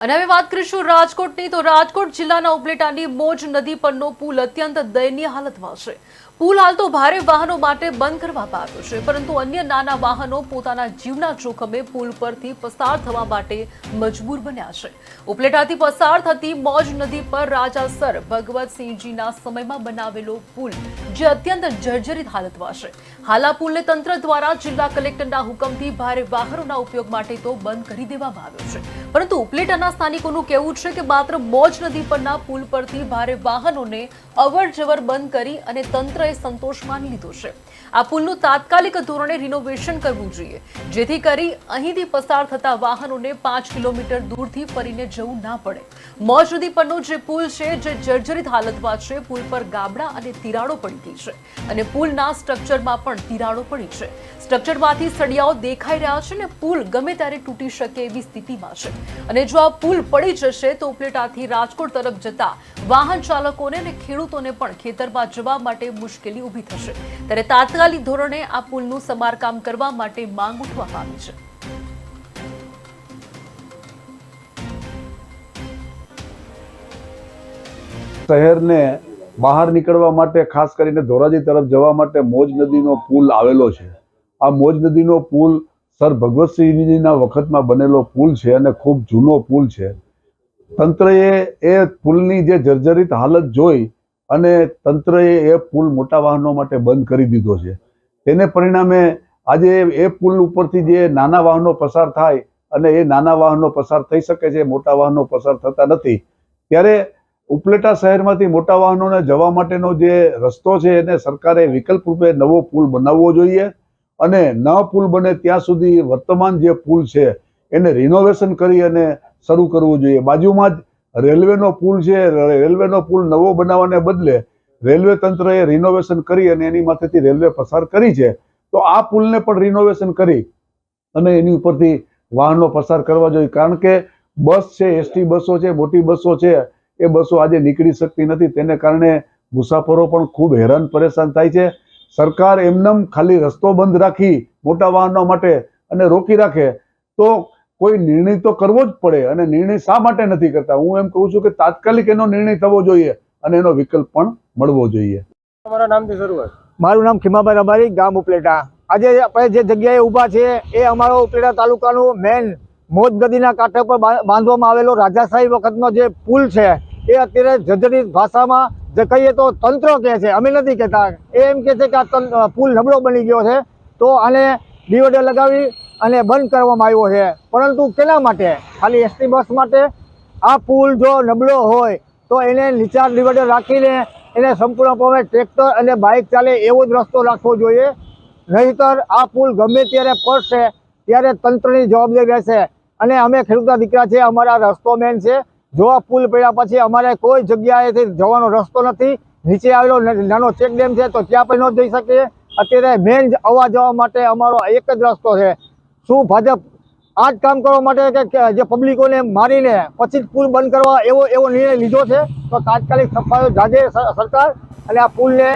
અને હવે વાત કરીશું રાજકોટની તો રાજકોટ જિલ્લાના ઉપલેટાની મોજ નદી પરનો પુલ અત્યંત દયનીય હાલતમાં છે। પુલ હાલ તો ભારે વાહનો માટે બંધ કરવામાં આવ્યો છે, પરંતુ અન્ય નાના વાહનો પોતાના જીવના જોખમે પુલ પરથી પસાર થવા માટે મજબૂર બન્યા છે। ઉપલેટાથી પસાર થતી મોજ નદી પર રાજાસર ભગવતસિંહજીના સમયમાં બનાવેલો પુલ જે અત્યંત જર્જરિત હાલતમાં છે। હાલ આ પુલને તંત્ર દ્વારા જિલ્લા કલેક્ટરના હુકમથી ભારે વાહનોના ઉપયોગ માટે તો બંધ કરી દેવામાં આવ્યો છે, પરંતુ ઉપલેટાના સ્થાનિકોનું કહેવું છે કે માત્ર મોજ નદી પરના પુલ પરથી ભારે વાહનોને અવરજવર બંધ કરી અને તંત્રએ સંતોષ માની લીધો છે। આ પુલનું તાત્કાલિક ધોરણે રિનોવેશન કરવું જોઈએ, જેથી કરી અહીંથી પસાર થતા વાહનોને 5 કિલોમીટર દૂરથી ફરીને જવું ના પડે। મોજ નદી પરનો જે પુલ છે જે જર્જરિત હાલતમાં છે, પુલ પર ગાબડા અને તિરાડો પડી ગઈ છે અને પુલના સ્ટ્રક્ચરમાં પણ તિરાડો પડી છે। સ્ટ્રક્ચરમાંથી સળિયાઓ દેખાઈ રહ્યા છે અને પુલ ગમે ત્યારે તૂટી શકે એવી સ્થિતિમાં છે અને જો આ પુલ પડી જશે તો ઉપલેટાથી રાજકોટ તરફ જતા વાહન ચાલકોને અને ખેડૂતોને પણ ખેતરમાં જવા માટે મુશ્કેલી ઊભી થશે। ત્યારે તાત્કાલિક ધોરણે આ પુલનું સમારકામ કરવા માટે માંગ ઉઠવામાં આવી છે। શહેરને બહાર નીકળવા માટે ખાસ કરીને ધોરાજી તરફ જવા માટે મોજ નદીનો પુલ આવેલો છે। આ મોજ નદીનો પુલ સર ભગવતસિંહજીના વખતમાં બનેલો પુલ છે અને ખૂબ જૂનો પુલ છે। તંત્રએ એ પુલની જે જર્જરિત હાલત જોઈ અને તંત્રએ એ પુલ મોટા વાહનો માટે બંધ કરી દીધો છે। તેને પરિણામે આજે એ પુલ ઉપરથી જે નાના વાહનો પસાર થાય અને એ નાના વાહનો પસાર થઈ શકે છે, મોટા વાહનો પસાર થતા નથી। ત્યારે ઉપલેટા શહેરમાંથી મોટા વાહનોને જવા માટેનો જે રસ્તો છે એને સરકારે વિકલ્પ રૂપે નવો પુલ બનાવવો જોઈએ અને ન પુલ બને ત્યાં સુધી વર્તમાન જે પુલ છે એને રિનોવેશન કરી અને શરૂ કરવું જોઈએ। બાજુમાં જ રેલવેનો પુલ છે, રેલવેનો પુલ નવો બનાવવાને બદલે રેલવે તંત્રએ રિનોવેશન કરી અને એની માથેથી રેલવે પસાર કરી છે, તો આ પુલને પણ રિનોવેશન કરી અને એની ઉપરથી વાહનો પસાર કરવા જોઈએ। કારણ કે બસ છે, એસટી બસો છે, મોટી બસો છે, એ બસો આજે નીકળી શકતી નથી। તેને કારણે મુસાફરો પણ ખૂબ હેરાન પરેશાન થાય છે। સરકાર એમનેમ ખાલી રસ્તો બંધ રાખી મોટા વાહનો માટે અને રોકી રાખે તો કોઈ નિર્ણય તો કરવો જ પડે અને નિર્ણય શા માટે નથી કરતા? હું એમ કહું છું કે તાત્કાલિક એનો નિર્ણય થવો જોઈએ અને એનો વિકલ્પ પણ મળવો જોઈએ। તમારા નામથી શરૂઆત। મારું નામ ખીમાભાઈ રબારી, ગામ ઉપલેટા। આજે આપણે જે જગ્યાએ ઊભા છે એ અમારો ઉપલેટા તાલુકાનું મેન મોજ નદીના કાંઠે પર બાંધવામાં આવેલો રાજાશાહી વખતનો જે પુલ છે એ અત્યારે જર્જરિત ભાષામાં જે કહીએ તો તંત્ર કહે છે, અમે નથી કહેતા। એ એમ કહે છે કે આ પુલ નબળો બની ગયો છે તો આને ડિવાઈડર લગાવી અને બંધ કરવામાં આવ્યો છે, પરંતુ કેના માટે? ખાલી એસટી બસ માટે? આ પુલ જો નબળો હોય તો એને નીચા ડિવાઈડર રાખીને એને સંપૂર્ણપણે ટ્રેક્ટર અને બાઇક ચાલે એવો જ રસ્તો રાખવો જોઈએ, નહીંતર આ પુલ ગમે ત્યારે પડશે ત્યારે તંત્રની જવાબદારી રહેશે। અને અમે ખેડૂતના દીકરા છે, અમારા રસ્તો મેન છે। જો આ પુલ પડ્યા પછી અમારે કોઈ જગ્યાએથી જવાનો રસ્તો નથી। નીચે આવેલો નાનો ચેકડેમ છે તો ત્યાં પણ ન જઈ શકીએ। અત્યારે મેન આવવા જવા માટે અમારો એક જ રસ્તો છે। શું ભાજપ આ જ કામ કરવા માટે કે જે પબ્લિકોને મારીને પછી જ પુલ બંધ કરવા એવો નિર્ણય લીધો છે? તો તાત્કાલિક સફાયો જાગે સરકાર અને આ પુલને